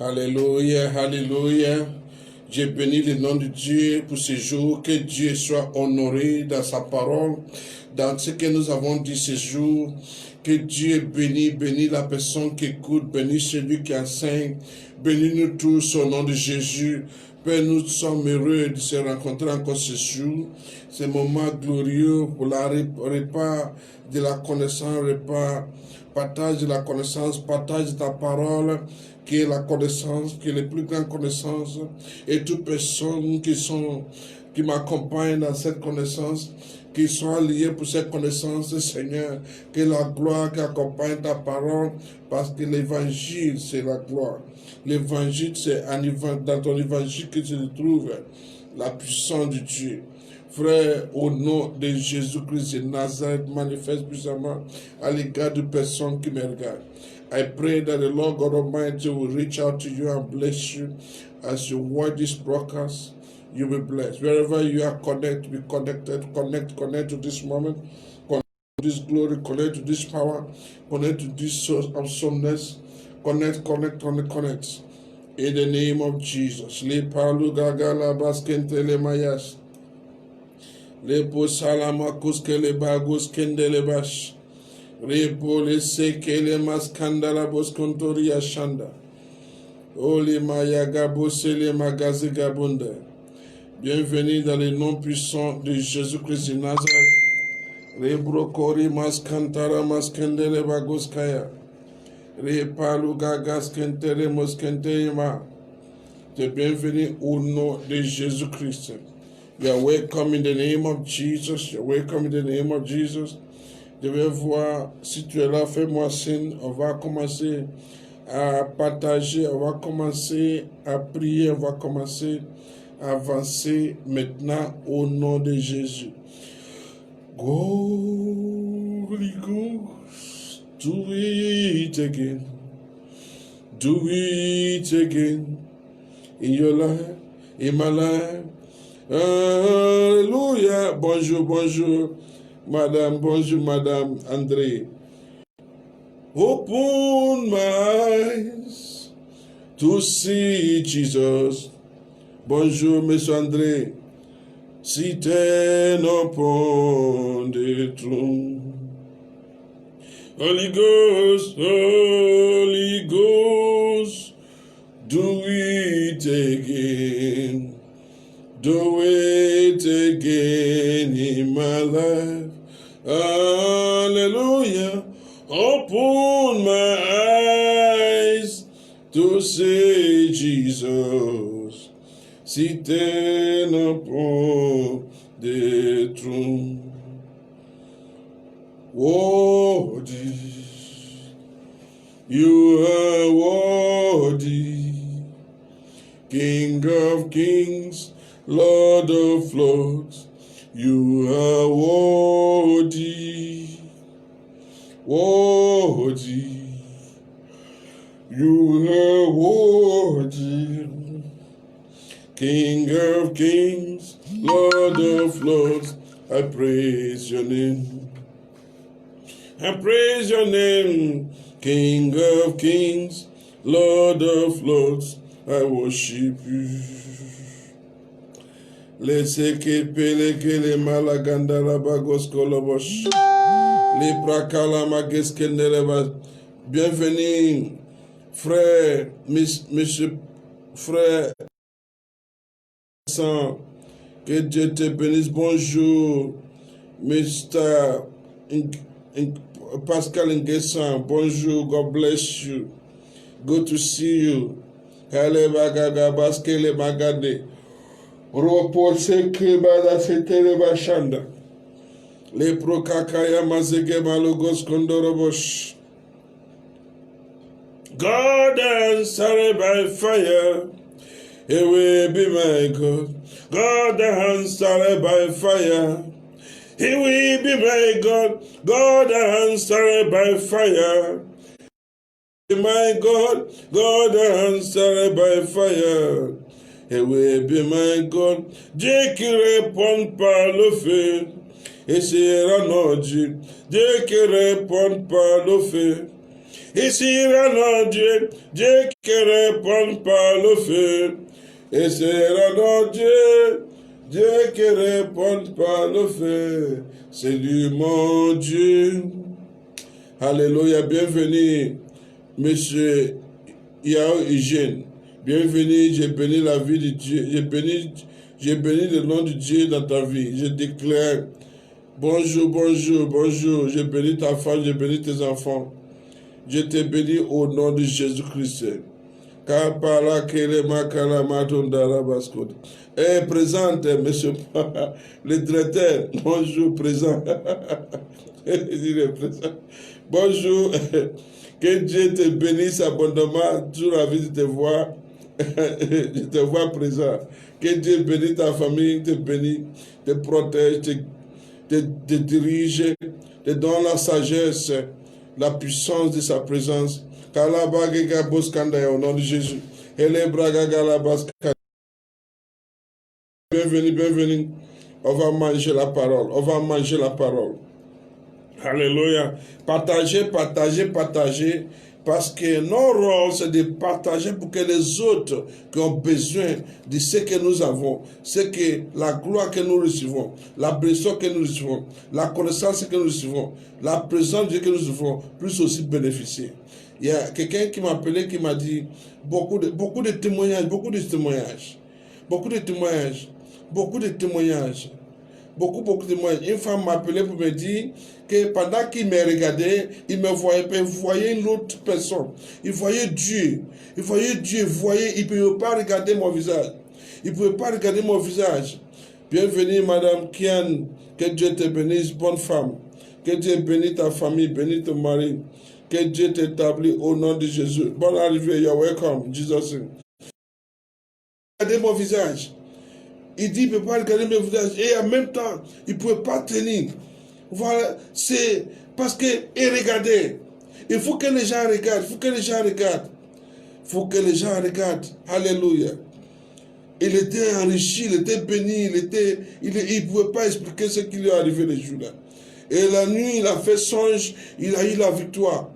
Alléluia, alléluia. J'ai béni le nom de Dieu pour ce jour. Que Dieu soit honoré dans sa parole, dans ce que nous avons dit ce jour. Que Dieu bénisse la personne qui écoute, bénisse celui qui enseigne. Bénis-nous tous au nom de Jésus. Père, nous sommes heureux de se rencontrer encore ce jour. Ce moment glorieux pour la repas de la connaissance, repas, partage de la connaissance, partage de ta parole, qui est la connaissance, qui est la plus grande connaissance, et toutes personnes qui m'accompagnent dans cette connaissance, qui sont liées pour cette connaissance, Seigneur, que la gloire qui accompagne ta parole, parce que l'évangile, c'est la gloire. L'évangile, c'est dans ton évangile que se trouve la puissance de Dieu. Frère, au nom de Jésus-Christ de Nazareth, manifeste puissamment à l'égard de personnes qui me regardent. I pray that the Lord God Almighty will reach out to you and bless you as you watch this broadcast. You will be blessed. Wherever you are connected, be connected, connect to this moment, connect to this glory, connect to this power, connect to this source of soundness, connect. In the name of Jesus. Le palu gagala baskente le mayas. Le posalama kuske le bagus kende le bash. Repole seke le maskandala boskontoria shanda. Oli mayaga bosele magazi gabunda. Bienvenue dans le nom puissant de Jésus-Christ de Nazareth. Rebrokori maskantara maskendele bagoskaya. Repalu gagaskentere moskenteyema. De bienvenue au nom de Jésus-Christ. You are welcome in the name of Jesus. You are welcome in the name of Jesus. Je vais voir, si tu es là, fais-moi signe. On va commencer à partager, on va commencer à prier, on va commencer à avancer maintenant au nom de Jésus. Holy Ghost, do it again. Do it again in your life, in my life. Alléluia. Bonjour. Bonjour, Madame André. Open my eyes to see Jesus. Bonjour, Monsieur André. Seated upon the throne. Holy Ghost, do it again. Do it again in my life. Hallelujah. Open my eyes to see Jesus sitting upon the throne. Worthy, you are worthy, King of kings, Lord of lords, you are worthy, you are worthy, King of kings, Lord of lords, I praise your name. I praise your name, King of kings, Lord of lords, I worship you. Les pele kele malaganda la bagos kolobosh. Les prakala mageskendeleba. Bienvenue, frère, monsieur, frère, que Dieu te bénisse. Bonjour, Mr. Pascal Nguessan. Bonjour, God bless you. Good to see you. Kale bagaga baskele magade. Repose que bada setele bashanda. Le prokakaya mazege malogos kondorobosh. God answered by fire. He will be my God. God answered by fire. He will be my God. God answered by fire. My God, God answered by fire. He will be my God. Dieu qui répond par le feu, et sera notre Dieu. Dieu qui répond par le feu, Et sera notre Dieu, Dieu qui répond par le feu. Et sera notre Dieu, Dieu qui répond par le feu. C'est lui mon Dieu. Alléluia, bienvenue, monsieur Yao Eugène. Bienvenue, j'ai béni la vie de Dieu. J'ai béni le nom de Dieu dans ta vie. Je déclare, bonjour, bonjour, bonjour. J'ai béni ta femme, j'ai béni tes enfants. Je te bénis au nom de Jésus-Christ. Présente, monsieur le directeur. Bonjour, présent. Bonjour. Que Dieu te bénisse abondamment. Toujours envie de te voir. Je te vois présent. Que Dieu bénisse ta famille, te bénisse, te protège, te dirige, te donne la sagesse, la puissance de sa présence. Au nom de Jésus. Bienvenue, bienvenue. On va manger la parole. On va manger la parole. Alléluia. Partagez, partagez, partagez. Parce que notre rôle, c'est de partager pour que les autres qui ont besoin de ce que nous avons, c'est que la gloire que nous recevons, la blessure que nous recevons, la connaissance que nous recevons, la présence de Dieu que nous recevons, puissent aussi bénéficier. Il y a quelqu'un qui m'a appelé, qui m'a dit beaucoup de témoignages, beaucoup de témoignages, beaucoup de témoignages, beaucoup de témoignages. Beaucoup de témoignages. Une femme m'a appelé pour me dire que pendant qu'il me regardait, il me voyait une autre personne. Il voyait Dieu. Il voyait Dieu, il ne pouvait pas regarder mon visage. Il ne pouvait pas regarder mon visage. Bienvenue, Madame Kian. Que Dieu te bénisse, bonne femme. Que Dieu bénisse ta famille, bénisse ton mari. Que Dieu t'établisse au nom de Jésus. Bonne arrivée, you're welcome, Jesus. Regardez mon visage. Il dit, il ne peut pas regarder mes visages. Et en même temps, il ne pouvait pas tenir. Voilà, c'est parce que, et regardez, il faut que les gens regardent, il faut que les gens regardent. Il faut que les gens regardent. Alléluia. Il était enrichi, il était béni, il ne pouvait pas expliquer ce qui lui est arrivé les jours-là. Et la nuit, il a fait songe, il a eu la victoire.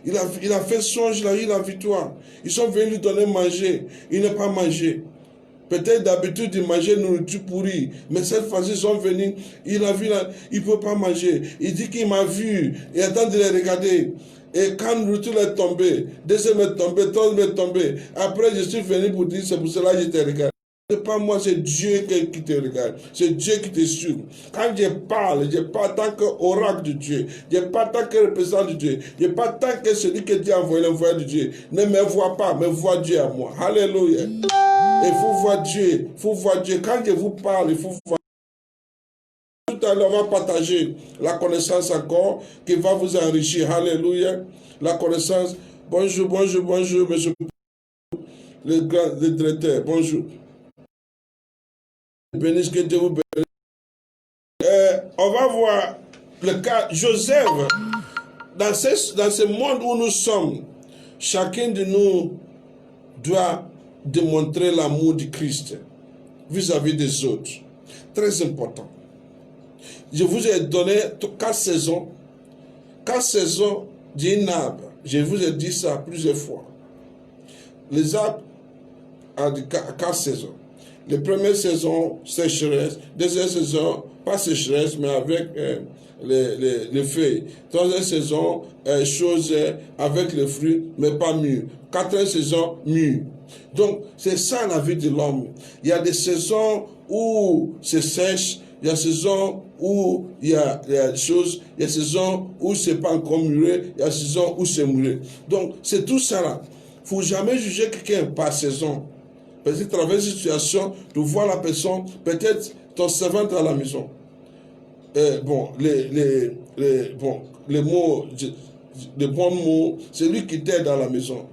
Il a fait songe, il a eu la victoire. Ils sont venus lui donner manger, il n'a pas mangé. Peut-être d'habitude, il mangeait nourriture pourrie. Mais cette fois-ci, ils sont venus. Il a vu, il ne peut pas manger. Il dit qu'il m'a vu. Et attend de les regarder. Et quand la nourriture est tombée, deuxième est tombé, troisième est tombé. Après, je suis venu pour dire, c'est pour cela que je te regarde. Ce n'est pas moi, c'est Dieu qui te regarde. C'est Dieu qui te suit. Quand je parle tant qu'oracle de Dieu. Je parle tant que représentant de Dieu. Je parle tant que celui que Dieu a envoyé, l'envoyé de Dieu. Ne me vois pas, mais vois Dieu à moi. Alléluia. Il faut voir Dieu, il faut voir Dieu. Quand je vous parle, il faut voir. Tout à l'heure, on va partager la connaissance encore qui va vous enrichir. Alléluia. La connaissance. Bonjour, bonjour, bonjour, monsieur le directeur. Bonjour. Bénisse, que Dieu vous bénisse. On va voir le cas Joseph. Dans ce monde où nous sommes, chacun de nous doit démontrer l'amour du Christ vis-à-vis des autres. Très important. Je vous ai donné 4 saisons. 4 saisons d'un arbre. Je vous ai dit ça plusieurs fois. Les arbres ont 4 saisons. Les premières saisons, sécheresse. Deuxième saison, pas sécheresse, mais avec les feuilles. Troisième saison, choses avec les fruits, mais pas mûres. Quatrième saison, mûres. Donc, c'est ça la vie de l'homme. Il y a des saisons où c'est sèche, il y a des saisons où il y a des choses, il y a des saisons où c'est pas encore mûré, il y a des saisons où c'est mûré. Donc, c'est tout ça là. Il ne faut jamais juger quelqu'un par saison. Parce que travers une situation, tu vois la personne, peut-être ton servante à la maison. Les mots, les bons mots, c'est lui qui t'aide dans la maison.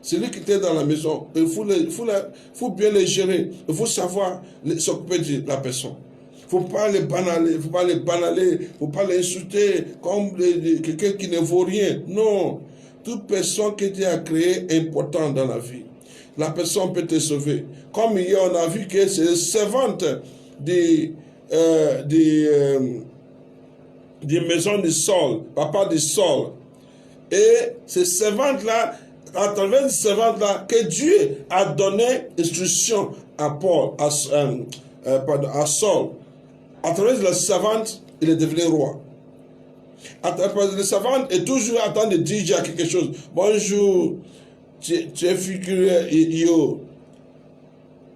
C'est lui qui t'aide dans la maison. Il faut bien les gérer. Il faut savoir s'occuper de la personne. Il ne faut pas les banaler, il ne faut pas les banaler, il ne faut pas les insulter comme quelqu'un qui ne vaut rien. Non. Toute personne que Dieu a créée est importante dans la vie. La personne peut te sauver. Comme hier, on a vu que c'est une servante des maisons de Saul, papa de Saul. Et ces servantes-là, à travers ces servantes-là, que Dieu a donné instruction à Paul, à Saul. À travers les servantes, il est devenu roi. À travers les servantes, est toujours en train de dire quelque chose. Bonjour, tu es figuré,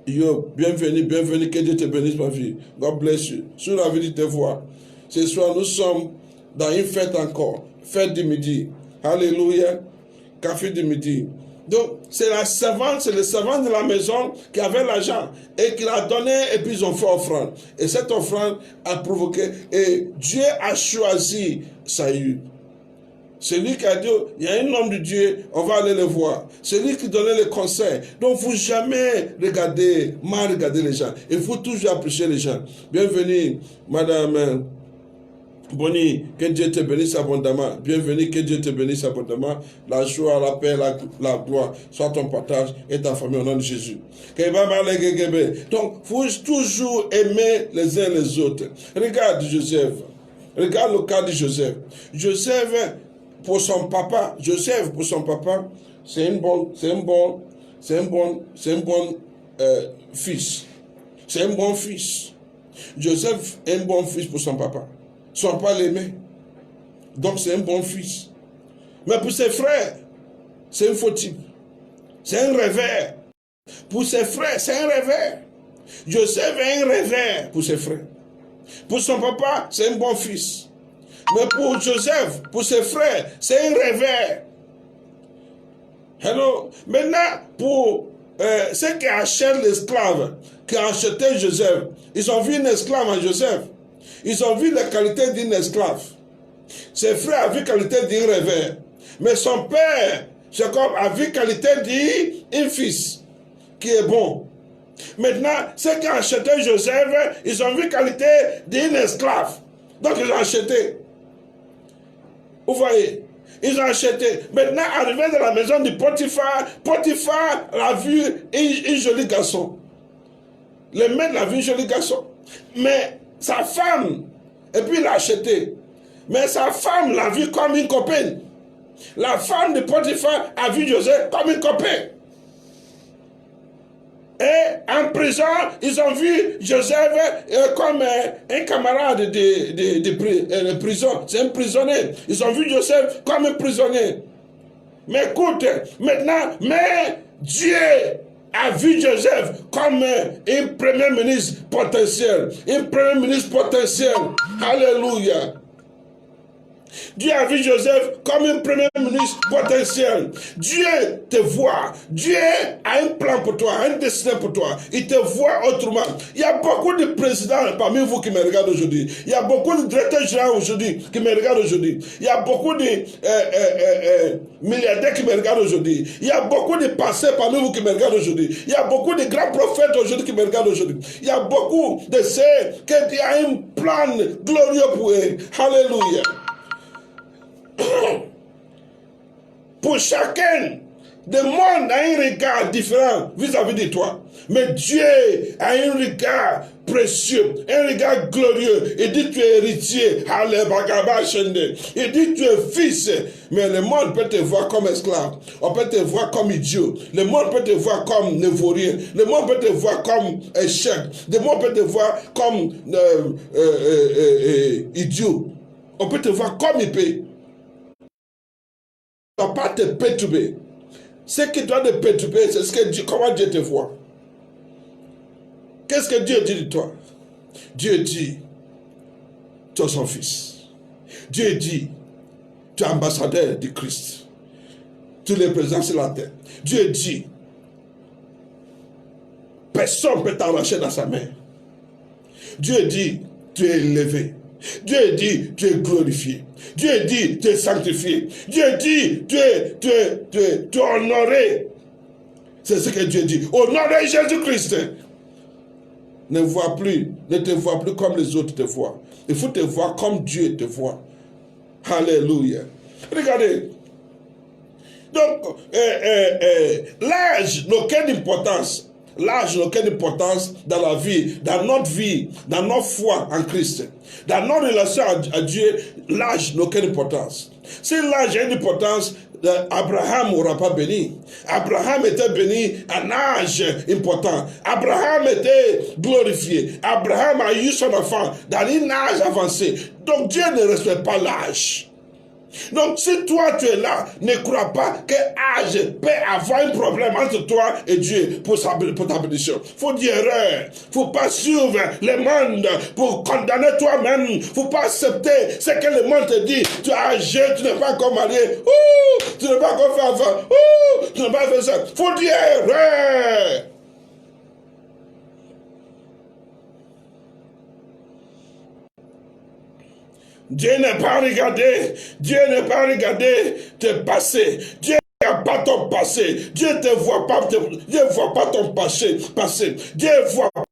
Yo, bienvenue, bienvenue, que Dieu te bénisse, ma fille. God bless you. Sur la vie de tes voix. Ce soir, nous sommes dans une fête encore. Fête du midi. Alléluia. Café du midi. Donc, c'est la servante, c'est le servant de la maison qui avait l'argent et qui l'a donné et puis ils ont fait offrande. Et cette offrande a provoqué, et Dieu a choisi Saül. Celui qui a dit, il y a un homme de Dieu, on va aller le voir. Celui qui donnait les conseils. Donc, il ne faut jamais mal regarder les gens. Il faut toujours apprécier les gens. Bienvenue, Madame Bonnie, que Dieu te bénisse abondamment. Bienvenue, que Dieu te bénisse abondamment. La joie, la paix, la gloire, soit ton partage et ta famille au nom de Jésus. Donc, il faut toujours aimer les uns les autres. Regarde Joseph. Regarde le cas de Joseph. Joseph, pour son papa, c'est un bon fils. C'est un bon fils. Joseph est un bon fils pour son papa. Son papa l'aimait. Donc c'est un bon fils. Mais pour ses frères, c'est un faux type. C'est un rêveur. Pour ses frères, c'est un rêveur. Joseph est un rêveur pour ses frères. Pour son papa, c'est un bon fils. Mais pour Joseph, pour ses frères, c'est un rêveur. Hello. Maintenant, pour ceux qui achètent l'esclave, qui ont acheté Joseph, ils ont vu un esclave en Joseph. Ils ont vu la qualité d'un esclave. Ses frères ont vu la qualité d'un rêveur. Mais son père, Jacob, a vu la qualité d'un fils qui est bon. Maintenant, ceux qui ont acheté Joseph, ils ont vu la qualité d'un esclave. Donc, ils ont acheté. Vous voyez, ils ont acheté. Maintenant, arrivé dans la maison de Potiphar, Potiphar a vu un joli garçon. Le maître a vu un joli garçon. Mais sa femme, et puis il l'a acheté. Mais sa femme l'a vu comme une copine. La femme de Potiphar a vu Joseph comme une copine. Et en prison, ils ont vu Joseph comme un camarade de prison. C'est un prisonnier. Ils ont vu Joseph comme un prisonnier. Mais écoute, maintenant, Dieu a vu Joseph comme un premier ministre potentiel. Un premier ministre potentiel. Alléluia. Dieu a vu Joseph comme un premier ministre potentiel. Dieu te voit. Dieu a un plan pour toi, un destin pour toi. Il te voit autrement. Il y a beaucoup de présidents parmi vous qui me regardent aujourd'hui. Il y a beaucoup de directeurs généraux aujourd'hui qui me regardent aujourd'hui. Il y a beaucoup de milliardaires qui me regardent aujourd'hui. Il y a beaucoup de pasteurs parmi vous qui me regardent aujourd'hui. Il y a beaucoup de grands prophètes aujourd'hui qui me regardent aujourd'hui. Il y a beaucoup de ceux qui ont un plan glorieux pour eux. Alléluia. Pour chacun, le monde a un regard différent vis-à-vis de toi. Mais Dieu a un regard précieux, un regard glorieux. Il dit tu es héritier. Il dit tu es fils. Mais le monde peut te voir comme esclave. On peut te voir comme idiot. Le monde peut te voir comme ne vaut rien. Le monde peut te voir comme échec. Le monde peut te voir comme idiot. On peut te voir comme épée. Ne doit pas te perturber. Ce qui doit te perturber, c'est ce que Dieu, comment Dieu te voit. Qu'est-ce que Dieu dit de toi? Dieu dit, tu es son fils. Dieu dit, tu es ambassadeur de Christ. Tu es présent sur la terre. Dieu dit, personne ne peut t'arracher dans sa main. Dieu dit, tu es élevé. Dieu dit, tu es glorifié. Dieu dit, tu es sanctifié. Dieu dit, tu es honoré. C'est ce que Dieu dit. Honorez Jésus-Christ. Ne te vois plus comme les autres te voient. Il faut te voir comme Dieu te voit. Alléluia. Regardez. Donc, l'âge n'a aucune importance. L'âge n'a aucune importance dans la vie, dans notre foi en Christ. Dans notre relation à Dieu, l'âge n'a aucune importance. Si l'âge a une importance, Abraham n'aura pas béni. Abraham était béni à un âge important. Abraham était glorifié. Abraham a eu son enfant dans un âge avancé. Donc Dieu ne respecte pas l'âge. Donc si toi tu es là, ne crois pas que âge peut avoir un problème entre toi et Dieu pour ta bénédiction. Faut dire erreur. Faut pas suivre le monde pour condamner toi-même. Faut pas accepter ce que le monde te dit. Tu es âgé, tu n'es pas encore marié. Tu n'es pas encore fait enfant. Tu n'es pas fait ça. Faut dire erreur. Dieu n'est pas regardé tes passés. Dieu n'a pas ton passé. Dieu ne voit pas ton passé. Dieu voit pas.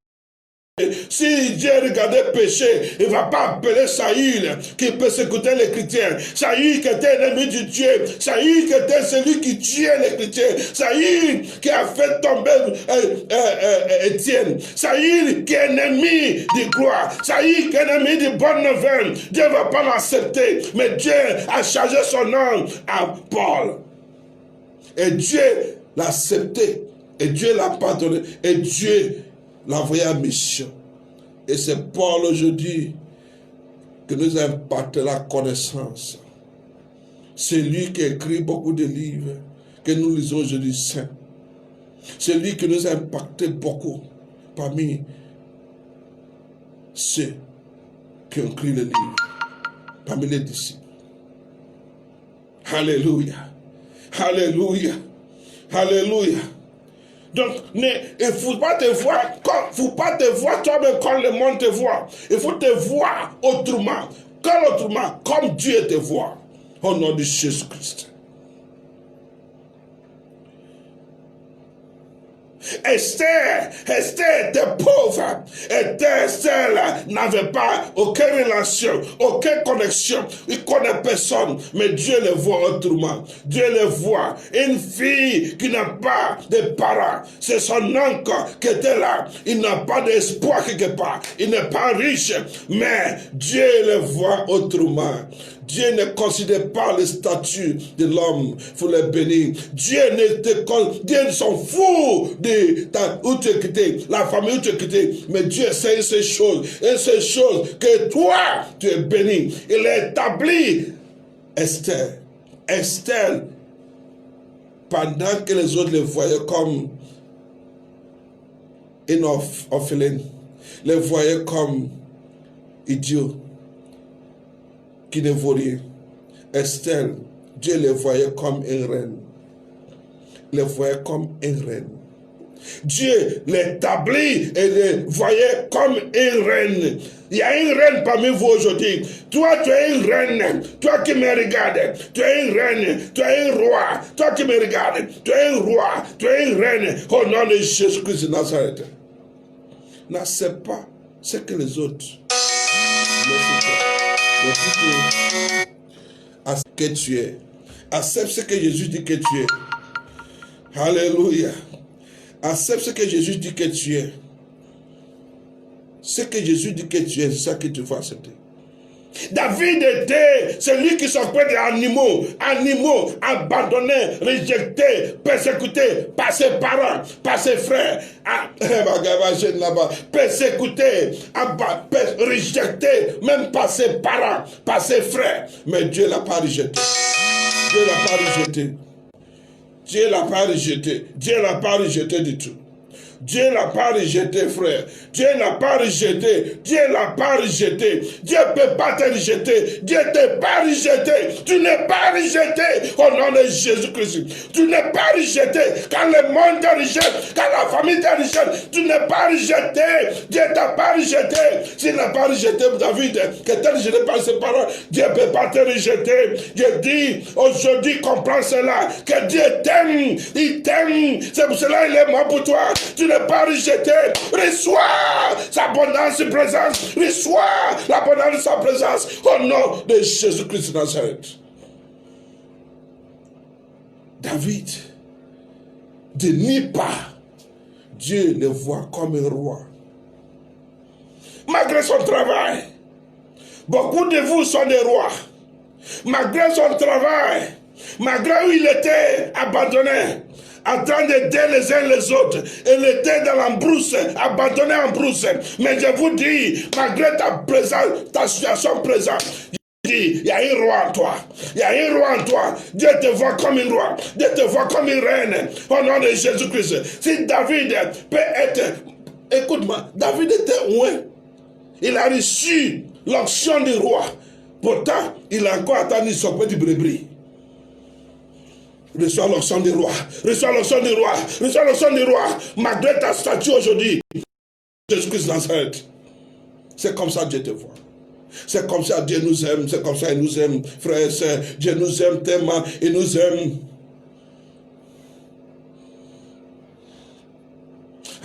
Si Dieu regardait péché, il ne va pas appeler Saül qui persécutait les chrétiens. Saül qui était l'ennemi de Dieu. Saül qui était celui qui tuait les chrétiens. Saül qui a fait tomber Étienne. Saül qui est ennemi de gloire. Saül qui est ennemi de bonne nouvelle. Dieu ne va pas l'accepter. Mais Dieu a chargé son nom à Paul. Et Dieu l'a accepté. Et Dieu l'a pardonné. Et Dieu l'a envoyé en mission. Et c'est Paul aujourd'hui que nous a imparti la connaissance. C'est lui qui a écrit beaucoup de livres que nous lisons aujourd'hui saints. C'est lui qui nous a impacté beaucoup parmi ceux qui ont écrit le livre, parmi les disciples. Alléluia. Alléluia. Alléluia. Donc, il ne faut pas te voir toi-même comme le monde te voit. Il faut te voir autrement. Comme Dieu te voit. Au nom de Jésus-Christ. Esther était pauvre. Esther n'avait pas aucune relation, aucune connexion. Il ne connaît personne, mais Dieu le voit autrement. Dieu le voit. Une fille qui n'a pas de parents. C'est son oncle qui était là. Il n'a pas d'espoir quelque part. Il n'est pas riche, mais Dieu le voit autrement. Dieu ne considère pas le statut de l'homme. Il faut le bénir. Dieu s'en fout de où tu es quitté, la famille où tu es quitté. Mais Dieu sait ces choses. Et ces choses que toi, tu es béni. Il a établi Esther. Esther, pendant que les autres le voyaient comme une orpheline, les voyaient comme idiot, qui ne vaut rien. Esther, Dieu les voyait comme une reine. Les voyait comme une reine. Dieu l'établit et les voyait comme une reine. Il y a une reine parmi vous aujourd'hui. Toi, tu es une reine. Toi qui me regardes, tu es une reine. Tu es un roi. Toi qui me regardes, tu es un roi. Tu es une reine. Au nom de Jésus-Christ de Nazareth. N'accepte pas ce que les autres accepte que tu es. Accepte ce que Jésus dit que tu es. Alléluia. Accepte ce que Jésus dit que tu es. Ce que Jésus dit que tu es, c'est ça que tu vas accepter. David était celui qui s'occupait des animaux abandonnés, rejetés, persécutés par ses parents, par ses frères, persécutés, rejetés, même par ses parents, par ses frères. Mais Dieu ne l'a pas rejeté. Dieu ne l'a pas rejeté. Dieu ne l'a pas rejeté. Dieu ne l'a pas rejeté du tout. Dieu ne l'a pas rejeté, frère. Dieu ne l'a pas rejeté. Dieu ne l'a pas rejeté. Dieu ne peut pas te rejeter. Dieu ne t'a pas rejeté. Tu n'es pas rejeté au nom de Jésus-Christ. Tu n'es pas rejeté. Quand le monde te rejette, quand la famille te rejette, tu n'es pas rejeté. Dieu ne t'a pas rejeté. S'il n'a pas rejeté David, que tu es rejeté par ses parents, Dieu ne peut pas te rejeter. Dieu dit, aujourd'hui, comprends cela, que Dieu t'aime. Il t'aime. C'est pour cela qu'il est mort pour toi. Tu n'es pas rejeté. Reçois sa abondance de présence. Reçois l'abondance de sa présence au nom de Jésus-Christ de Nazareth. David ne nie pas. Dieu le voit comme un roi. Malgré son travail, beaucoup de vous sont des rois. malgré son travail, malgré où il était abandonné, en train d'aider les uns les autres, il était dans l'embrousse, abandonné en brousse. Mais je vous dis, malgré ta présence, ta situation présente, il y a un roi en toi. Il y a un roi en toi. Dieu te voit comme un roi. Dieu te voit comme une reine. Au nom de Jésus-Christ. Si David peut être... Écoute-moi, David était loin. Il a reçu l'onction du roi. Pourtant, il a encore attendu son petit brebis. Reçois l'onction du roi. Reçois l'onction du roi. Reçois l'onction du roi. Malgré ta statue aujourd'hui, Jésus-Christ Nazareth. C'est comme ça que Dieu te voit. C'est comme ça que Dieu nous aime. C'est comme ça qu'il nous aime, frères et sœurs. Dieu nous aime tellement. Il nous aime.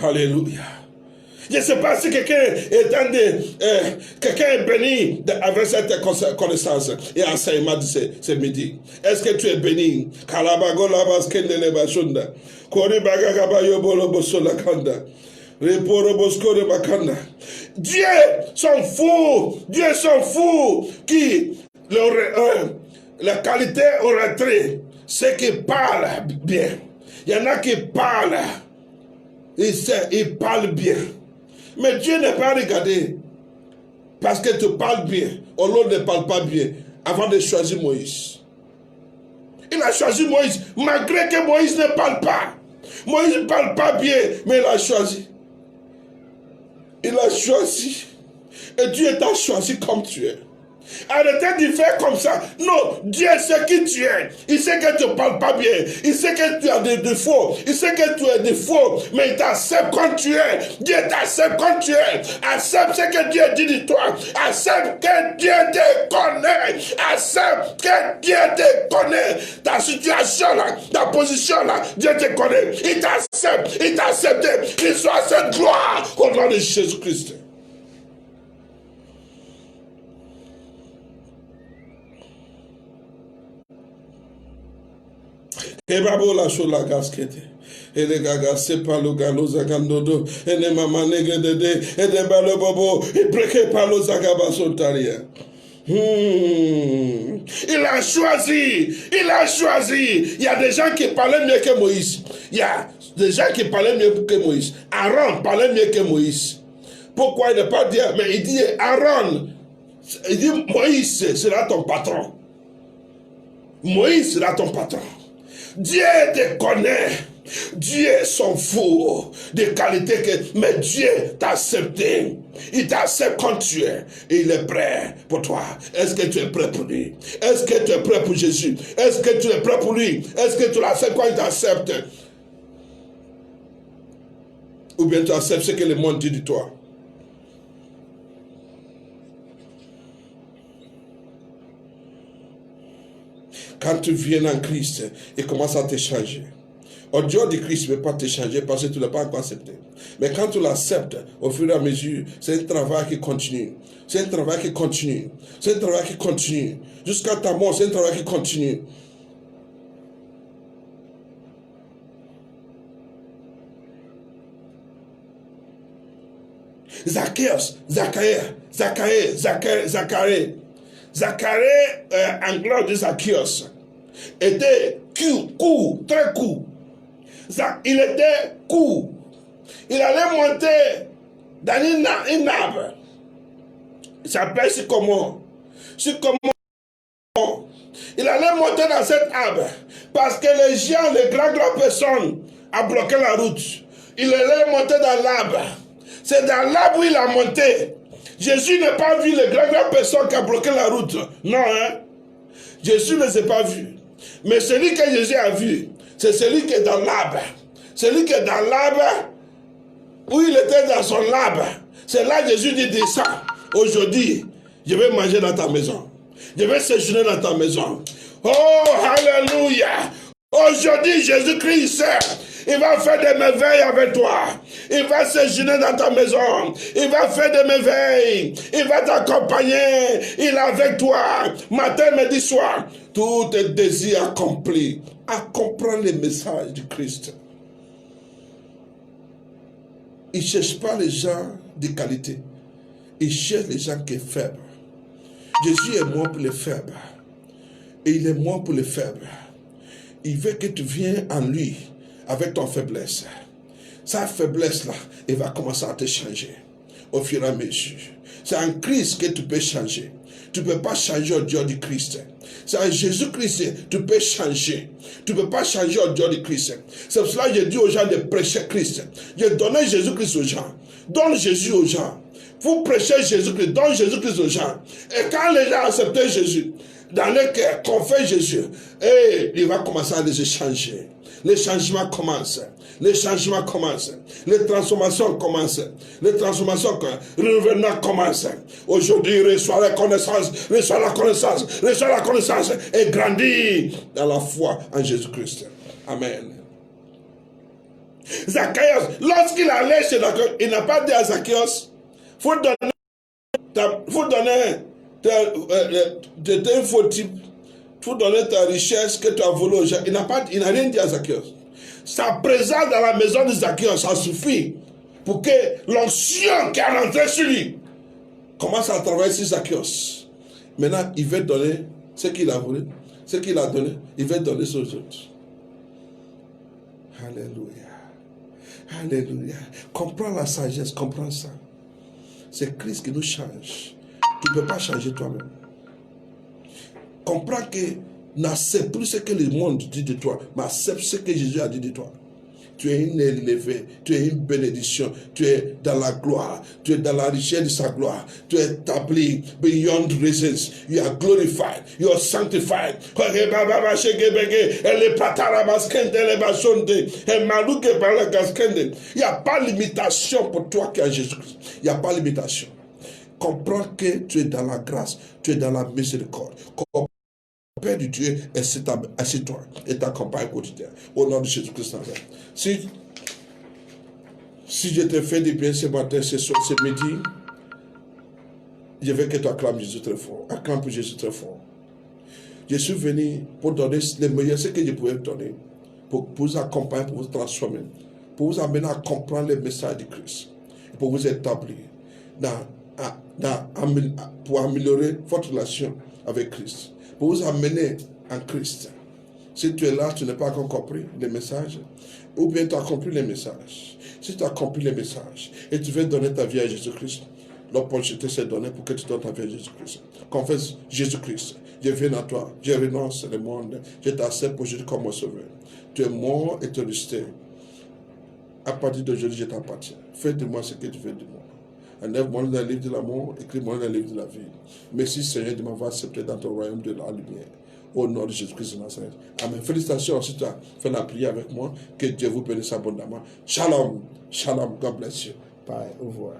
Alléluia. Je ne sais pas si quelqu'un est béni avec cette connaissance et enseignement de ce midi. Est-ce que tu es béni? Dieu s'en fout qui la qualité au retrait, c'est qui parle bien. Il y en a qui parlent, ils parlent bien. Mais Dieu n'est pas regardé parce que tu parles bien. L'autre ne parle pas bien avant de choisir Moïse. Il a choisi Moïse malgré que Moïse ne parle pas. Moïse ne parle pas bien, mais il a choisi. Il a choisi. Et Dieu t'a choisi comme tu es. Arrêtez de faire comme ça. Non, Dieu sait qui tu es. Il sait que tu ne parles pas bien. Il sait que tu as des défauts. Il sait que tu as des défauts. Mais il t'accepte comme tu es. Dieu t'accepte comme tu es. Accepte ce que Dieu dit de toi. Accepte que Dieu te connaît. Accepte que Dieu te connaît. Ta situation là, ta position là, Dieu te connaît. Il t'accepte. Il t'a accepté. Il soit cette gloire au nom de Jésus-Christ. Kebabo la shola gaskete. Et les gagas c'est pas le galo zagandodo. Et les maman negre de et les balo bobo. Et breké par le zagaba soltaria. Il a choisi. Il a choisi. Il y a des gens qui parlaient mieux que Moïse. Il y a des gens qui parlaient mieux que Moïse. Aaron parlait mieux que Moïse. Pourquoi il ne pas dire, mais il dit Aaron. Il dit Moïse sera ton patron. Moïse sera ton patron. Dieu te connaît. Dieu s'en fout des qualités que... Mais Dieu t'a accepté. Il t'accepte quand tu es. Et il est prêt pour toi. Est-ce que tu es prêt pour lui? Est-ce que tu es prêt pour Jésus? Est-ce que tu es prêt pour lui? Est-ce que tu l'acceptes quand il t'accepte? Ou bien tu acceptes ce que le monde dit de toi? Quand tu viens en Christ, il commence à te changer. Au Dieu de Christ ne peut pas te changer parce que tu ne l'as pas encore accepté. Mais quand tu l'acceptes, au fur et à mesure, c'est un travail qui continue. C'est un travail qui continue. C'est un travail qui continue. Jusqu'à ta mort, c'est un travail qui continue. Zacharie, anglais de Zacchaeus, était court, très court. Il était court. Il allait monter dans une arbre. Il s'appelle Sycomore. Il allait monter dans cet arbre parce que les gens, les grandes personnes, ont bloqué la route. Il allait monter dans l'arbre. C'est dans l'arbre où il a monté. Jésus n'a pas vu les grandes personnes qui ont bloqué la route. Non, hein? Jésus ne les a pas vus. Mais celui que Jésus a vu, c'est celui qui est dans l'arbre. Celui qui est dans l'arbre, où il était dans son arbre. C'est là que Jésus dit ça. Aujourd'hui, je vais manger dans ta maison. Je vais séjourner dans ta maison. Oh, alléluia. Aujourd'hui, Jésus-Christ, il va faire des merveilles avec toi. Il va séjourner dans ta maison. Il va faire des merveilles. Il va t'accompagner. Il est avec toi. Matin, midi, soir. Tout tes désirs accomplis. À comprendre le message du Christ. Il ne cherche pas les gens de qualité. Il cherche les gens qui sont faibles. Jésus est mort pour les faibles. Et il est mort pour les faibles. Il veut que tu viennes en lui avec ton faiblesse. Sa faiblesse-là, il va commencer à te changer au fur et à mesure. C'est en Christ que tu peux changer. Tu ne peux pas changer au Dieu du Christ. C'est en Jésus-Christ que tu peux changer. Tu ne peux pas changer au Dieu du Christ. C'est pour cela que j'ai dit aux gens de prêcher Christ. J'ai donné Jésus-Christ aux gens. Donne Jésus aux gens. Vous prêchez Jésus-Christ. Donne Jésus-Christ aux gens. Et quand les gens acceptent Jésus, dans leur cœur, confessent Jésus, et il va commencer à les changer. Les changements commencent. Les changements commencent. Les transformations commencent. Les transformations, le revenant commence. Aujourd'hui, reçois la connaissance, reçois la connaissance, reçois la connaissance et grandis dans la foi en Jésus-Christ. Amen. Zacchaeus, lorsqu'il allait chez Zacchaeus, il n'a pas dit à Zacchaeus, faut donner un faux type, faut donner ta richesse que tu as volée aux gens. Il n'a rien dit à Zacchaeus. Sa présence dans la maison de Zacchaeus, ça suffit pour que l'onction qui est rentrée sur lui commence à travailler sur Zacchaeus. Maintenant, il veut donner ce qu'il a voulu, ce qu'il a donné, il veut donner aux autres. Alléluia. Alléluia. Comprends la sagesse, comprends ça. C'est Christ qui nous change. Tu ne peux pas changer toi-même. Comprends que n'accepte plus ce que le monde dit de toi, mais accepte ce que Jésus a dit de toi. Tu es une élevée, tu es une bénédiction, tu es dans la gloire, tu es dans la richesse de sa gloire, tu es établi beyond reasons, you are glorified, you are sanctified. Il n'y a pas de limitation pour toi qui es en Jésus-Christ. Il n'y a pas de limitation. Comprends que tu es dans la grâce, tu es dans la miséricorde. Père de Dieu, assieds-toi et t'accompagne quotidien. Au nom de Jésus-Christ. Si je te fais du bien ce matin, ce soir, ce midi, je veux que tu acclames Jésus très fort. Acclame pour Jésus très fort. Je suis venu pour donner le meilleur, ce que je pouvais donner, pour vous accompagner, pour vous transformer, pour vous amener à comprendre le message de Christ, pour vous établir pour améliorer votre relation avec Christ, pour vous amener en Christ. Si tu es là, tu n'as pas encore compris le message, ou bien tu as compris le message. Si tu as compris le message et tu veux donner ta vie à Jésus-Christ, l'opportunité s'est donnée pour que tu donnes ta vie à Jésus-Christ. Confesse Jésus-Christ. Je viens à toi, je renonce au monde, je t'accepte aujourd'hui comme mon sauveur. Tu es mort et tu es resté. À partir d'aujourd'hui, je t'appartiens. Fais de moi ce que tu veux de moi. Enlève-moi dans le livre de l'amour, écris-moi dans le livre de la vie. Merci Seigneur de m'avoir accepté dans ton royaume de la lumière. Au nom de Jésus-Christ de Nazareth. Amen. Félicitations si tu as fait la prière avec moi. Que Dieu vous bénisse abondamment. Shalom. Shalom. God bless you. Bye. Au revoir.